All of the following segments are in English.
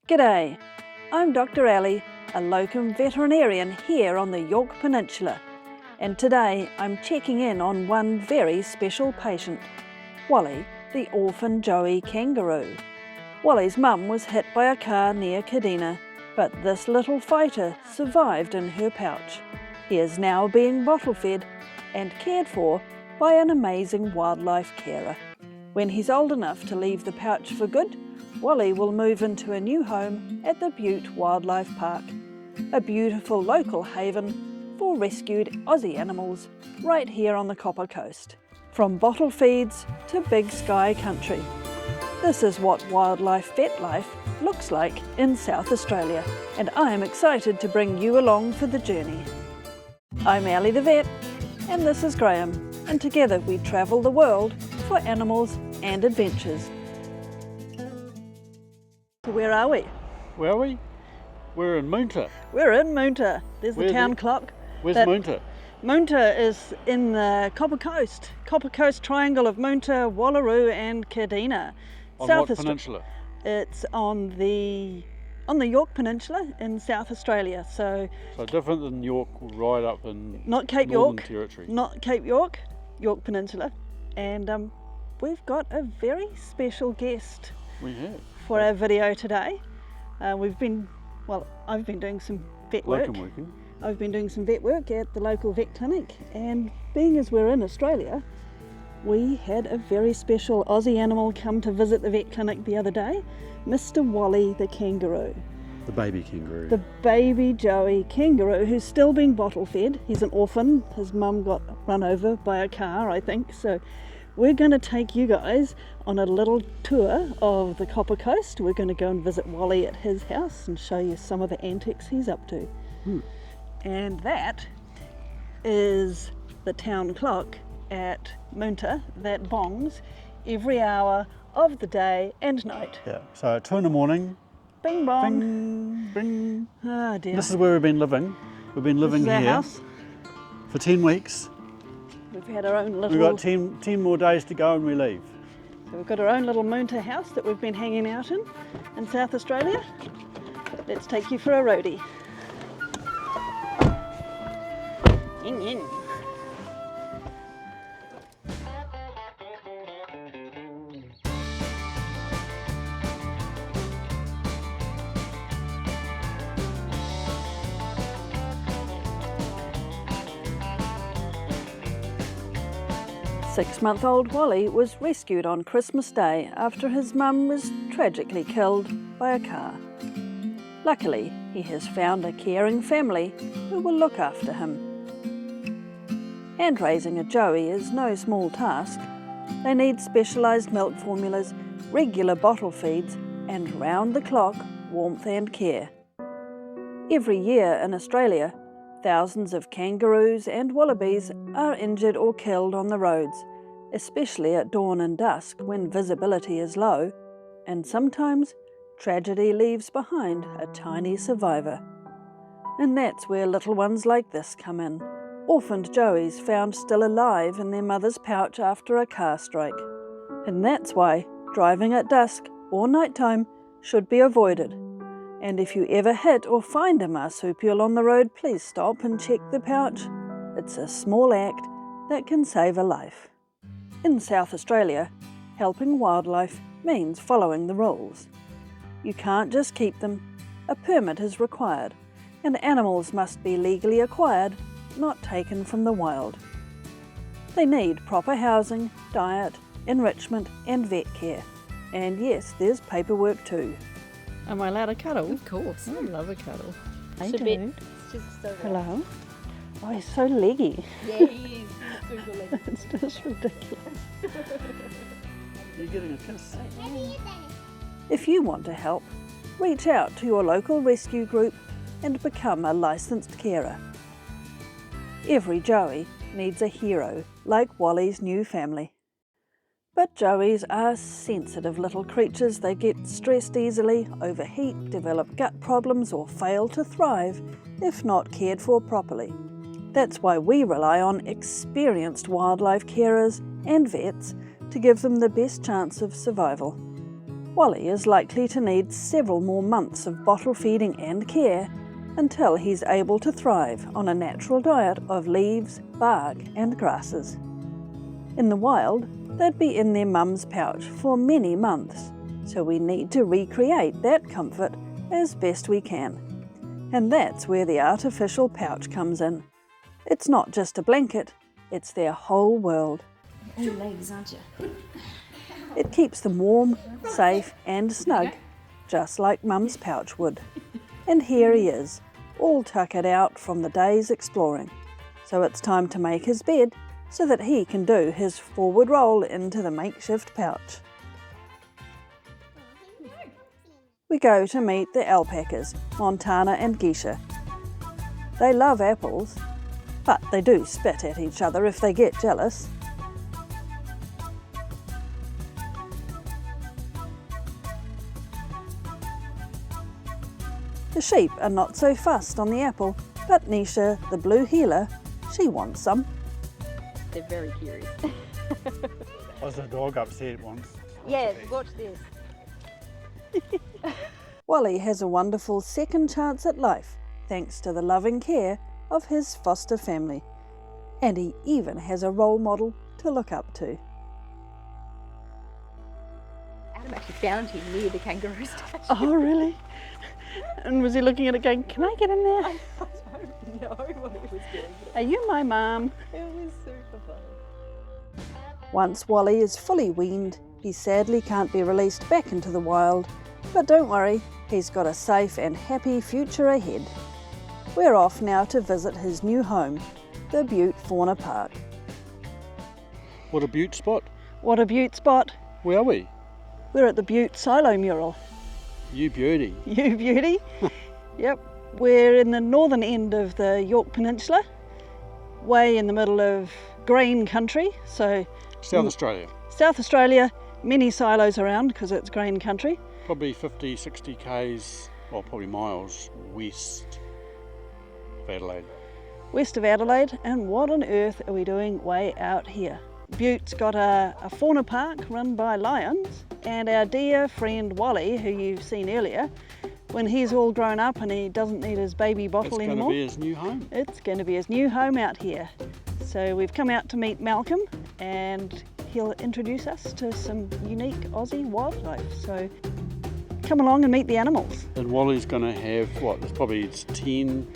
G'day, I'm Dr. Ali, a locum veterinarian here on the Yorke Peninsula, and today I'm checking in on one very special patient, Wally, the orphan Joey kangaroo. Wally's mum was hit by a car near Kadina, but this little fighter survived in her pouch. He is now being bottle fed and cared for by an amazing wildlife carer. When he's old enough to leave the pouch for good, Wally will move into a new home at the Bute Wildlife Park, a beautiful local haven for rescued Aussie animals right here on the Copper Coast. From bottle feeds to big sky country. This is what wildlife vet life looks like in South Australia, and I am excited to bring you along for the journey. I'm Ali the vet, and this is Graham, and together we travel the world for animals and adventures. Where are we? Where are we? We're in Moonta. We're in Moonta. There's the town clock. Where's Moonta? Moonta is in the Copper Coast triangle of Moonta, Wallaroo and Kadina. On what peninsula? It's on the Yorke Peninsula in South Australia. So different than Yorke, right up in not Cape Northern York, Territory. Not Cape York, Yorke Peninsula. And we've got a very special guest. We have. For our video today. I've been doing some vet work. I've been doing some vet work at the local vet clinic, and being as we're in Australia, we had a very special Aussie animal come to visit the vet clinic the other day, Mr. Wally the kangaroo. The baby kangaroo. The baby Joey kangaroo who's still being bottle fed. He's an orphan. His mum got run over by a car, I think, so we're going to take you guys on a little tour of the Copper Coast. We're going to go and visit Wally at his house and show you some of the antics he's up to. And that is the town clock at Moonta that bongs every hour of the day and night. Yeah, so at 2 in the morning, bing bong. Bing, bing. Oh dear. This is where we've been living. We've been living this is here our house. For 10 weeks. We've had our own little... We've got 10 more days to go and we leave. So we've got our own little Moonta house that we've been hanging out in South Australia. Let's take you for a roadie. In, in. Six-month-old Wally was rescued on Christmas Day after his mum was tragically killed by a car. Luckily, he has found a caring family who will look after him. Hand-raising a Joey is no small task. They need specialised milk formulas, regular bottle feeds, and round-the-clock warmth and care. Every year in Australia, thousands of kangaroos and wallabies are injured or killed on the roads, especially at dawn and dusk when visibility is low, and sometimes tragedy leaves behind a tiny survivor. And that's where little ones like this come in. Orphaned Joeys found still alive in their mother's pouch after a car strike. And that's why driving at dusk or nighttime should be avoided. And if you ever hit or find a marsupial on the road, please stop and check the pouch. It's a small act that can save a life. In South Australia, helping wildlife means following the rules. You can't just keep them. A permit is required, and animals must be legally acquired, not taken from the wild. They need proper housing, diet, enrichment, and vet care. And yes, there's paperwork too. Am I allowed to cuddle? Of course. I love a cuddle. It's a bit. It's just so Hello. Oh, he's so leggy. Yeah, he is. He's super leggy. It's just ridiculous. You're getting a kiss. If you want to help, reach out to your local rescue group and become a licensed carer. Every Joey needs a hero like Wally's new family. But Joeys are sensitive little creatures. They get stressed easily, overheat, develop gut problems, or fail to thrive if not cared for properly. That's why we rely on experienced wildlife carers and vets to give them the best chance of survival. Wally is likely to need several more months of bottle feeding and care until he's able to thrive on a natural diet of leaves, bark and grasses. In the wild, they'd be in their mum's pouch for many months, so we need to recreate that comfort as best we can. And that's where the artificial pouch comes in. It's not just a blanket, it's their whole world. Your legs, aren't you? It keeps them warm, safe and snug, just like Mum's pouch would. And here he is, all tuckered out from the day's exploring. So it's time to make his bed so that he can do his forward roll into the makeshift pouch. We go to meet the alpacas, Montana and Geisha. They love apples, but they do spit at each other if they get jealous. The sheep are not so fussed on the apple, but Neisha, the blue heeler, she wants some. They're very curious. Was the dog upset once? Yeah, watch this. Wally has a wonderful second chance at life, thanks to the loving care of his foster family. And he even has a role model to look up to. Adam actually found him near the kangaroo statue. Oh, really? And was he looking at it going, can I get in there? I don't know what he was doing. Are you my mum? It was super fun. Once Wally is fully weaned, he sadly can't be released back into the wild. But don't worry, he's got a safe and happy future ahead. We're off now to visit his new home, the Bute Fauna Park. What a Bute spot. What a Bute spot! Where are we? We're at the Bute Silo Mural. You beauty. You beauty! Yep, we're in the northern end of the Yorke Peninsula, way in the middle of green country, so South Australia. South Australia, many silos around because it's green country. Probably 50, 60 k's, well probably miles west of Adelaide. West of Adelaide, and what on earth are we doing way out here? Bute's got a fauna park run by lions, and our dear friend Wally, who you've seen earlier, when he's all grown up and he doesn't need his baby bottle anymore. It's going to be his new home. It's going to be his new home out here. So we've come out to meet Malcolm, and he'll introduce us to some unique Aussie wildlife. So come along and meet the animals. And Wally's going to have, what, there's probably 10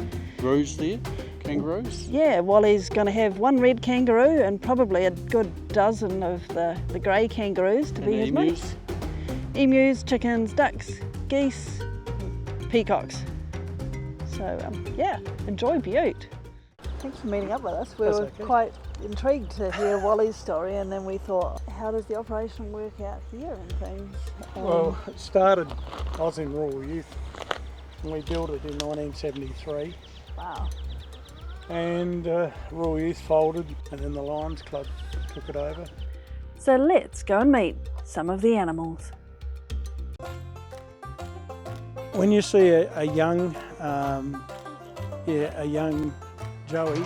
roos there, kangaroos? Yeah, Wally's going to have one red kangaroo and probably a good dozen of the grey kangaroos to be his mates. Emus, chickens, ducks, geese, peacocks. So yeah, enjoy Bute. Thanks for meeting up with us. We were quite intrigued to hear Wally's story, and then we thought, how does the operation work out here and things? Well, it started, I was in Rural Youth, and we built it in 1973. Wow. And Rural Youth folded, and then the Lions Club took it over. So let's go and meet some of the animals. When you see a young Joey,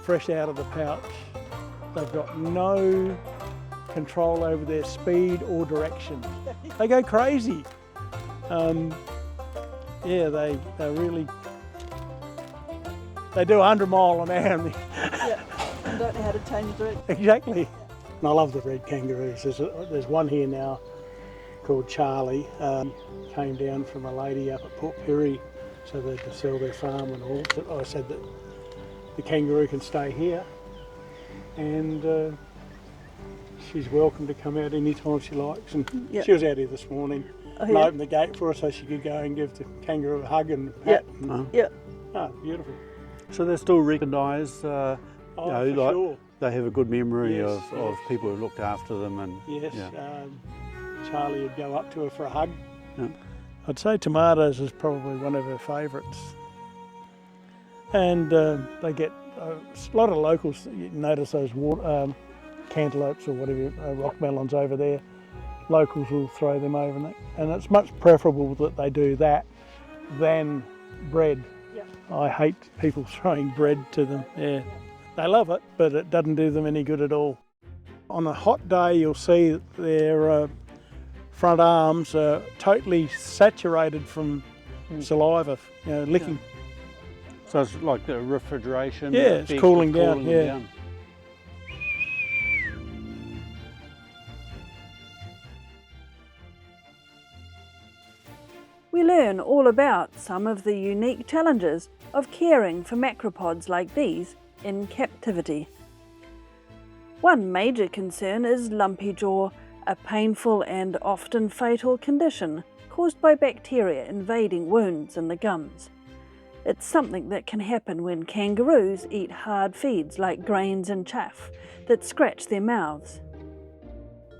fresh out of the pouch, they've got no control over their speed or direction. They go crazy. Yeah, they really, they do 100 mile an hour. Yeah, and don't know how to change direction. Exactly. And I love the red kangaroos. There's one here now called Charlie. Came down from a lady up at Port Pirie, so they could sell their farm and all. So I said that the kangaroo can stay here, and she's welcome to come out anytime she likes. And Yep. she was out here this morning. Oh, And yeah. opened the gate for her so she could go and give the kangaroo a hug and pat. Oh. Yeah. Oh, beautiful. So they still recognise, Oh, you know, for like sure. they have a good memory Yes, of yes. people who looked after them. And Yes, yeah. Charlie would go up to her for a hug. Yeah. I'd say tomatoes is probably one of her favourites. And they get a lot of locals, you notice those cantaloupes or whatever, rock melons over there. Locals will throw them over, and it's much preferable that they do that than bread. Yep. I hate people throwing bread to them. Yeah, they love it, but it doesn't do them any good at all. On a hot day, you'll see they're front arms are totally saturated from saliva, licking. So it's like the refrigeration. Yeah, it's cooling down, yeah. We learn all about some of the unique challenges of caring for macropods like these in captivity. One major concern is lumpy jaw, a painful and often fatal condition caused by bacteria invading wounds in the gums. It's something that can happen when kangaroos eat hard feeds like grains and chaff that scratch their mouths.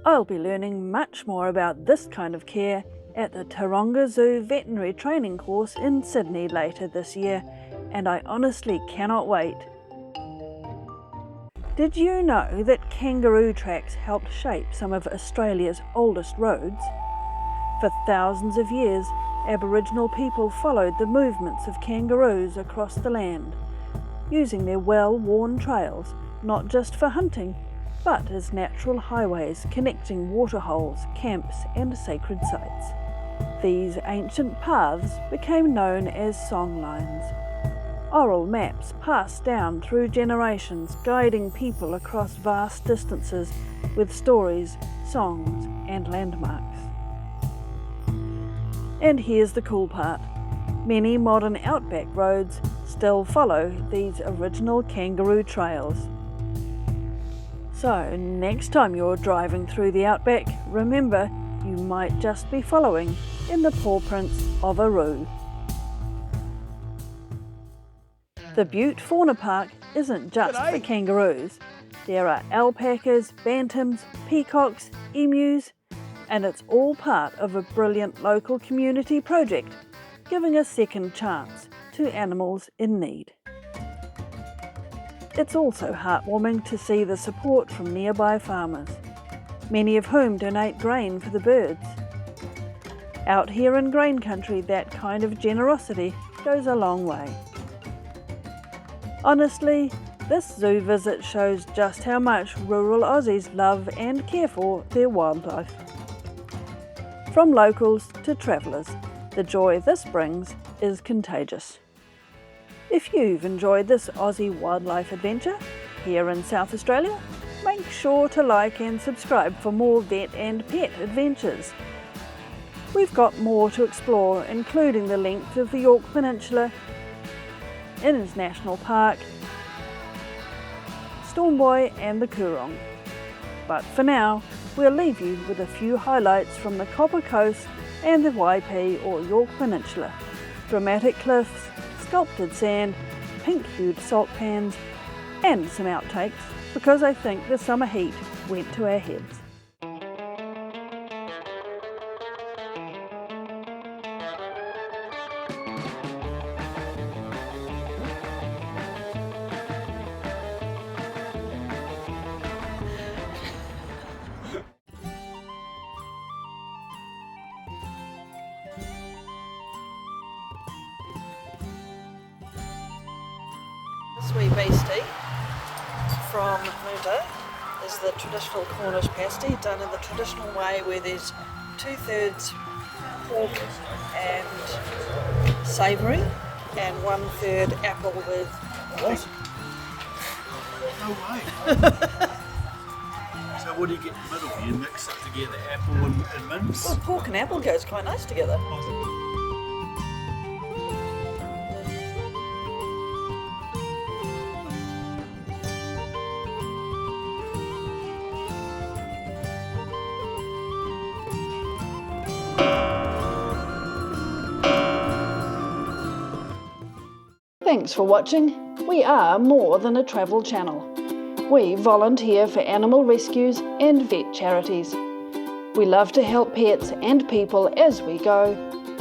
I'll be learning much more about this kind of care at the Taronga Zoo veterinary training course in Sydney later this year, and I honestly cannot wait. Did you know that kangaroo tracks helped shape some of Australia's oldest roads? For thousands of years, Aboriginal people followed the movements of kangaroos across the land, using their well-worn trails not just for hunting, but as natural highways connecting waterholes, camps and sacred sites. These ancient paths became known as songlines. Oral maps passed down through generations, guiding people across vast distances with stories, songs and landmarks. And here's the cool part. Many modern outback roads still follow these original kangaroo trails. So next time you're driving through the outback, remember you might just be following in the paw prints of a roo. The Bute Fauna Park isn't just for kangaroos. There are alpacas, bantams, peacocks, emus, and it's all part of a brilliant local community project, giving a second chance to animals in need. It's also heartwarming to see the support from nearby farmers, many of whom donate grain for the birds. Out here in grain country, that kind of generosity goes a long way. Honestly, this zoo visit shows just how much rural Aussies love and care for their wildlife. From locals to travellers, the joy this brings is contagious. If you've enjoyed this Aussie wildlife adventure here in South Australia, make sure to like and subscribe for more vet and pet adventures. We've got more to explore, including the length of the Yorke Peninsula, Innes National Park, Stormboy and the Coorong. But for now, we'll leave you with a few highlights from the Copper Coast and the Waipi or Yorke Peninsula. Dramatic cliffs, sculpted sand, pink-hued salt pans, and some outtakes, because I think the summer heat went to our heads. Sweet beastie from Moonta is the traditional Cornish pasty done in the traditional way, where there's 2/3 pork and savoury and 1/3 apple with what? No way. So what do you get in the middle? You mix it together, apple and mince? Well, pork and apple goes quite nice together. Thanks for watching. We are more than a travel channel. We volunteer for animal rescues and vet charities. We love to help pets and people as we go,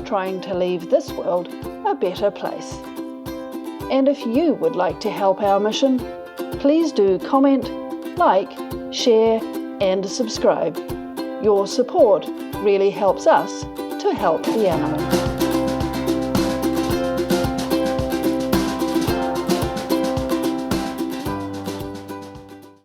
trying to leave this world a better place. And if you would like to help our mission, please do comment, like, share and subscribe. Your support really helps us to help the animals.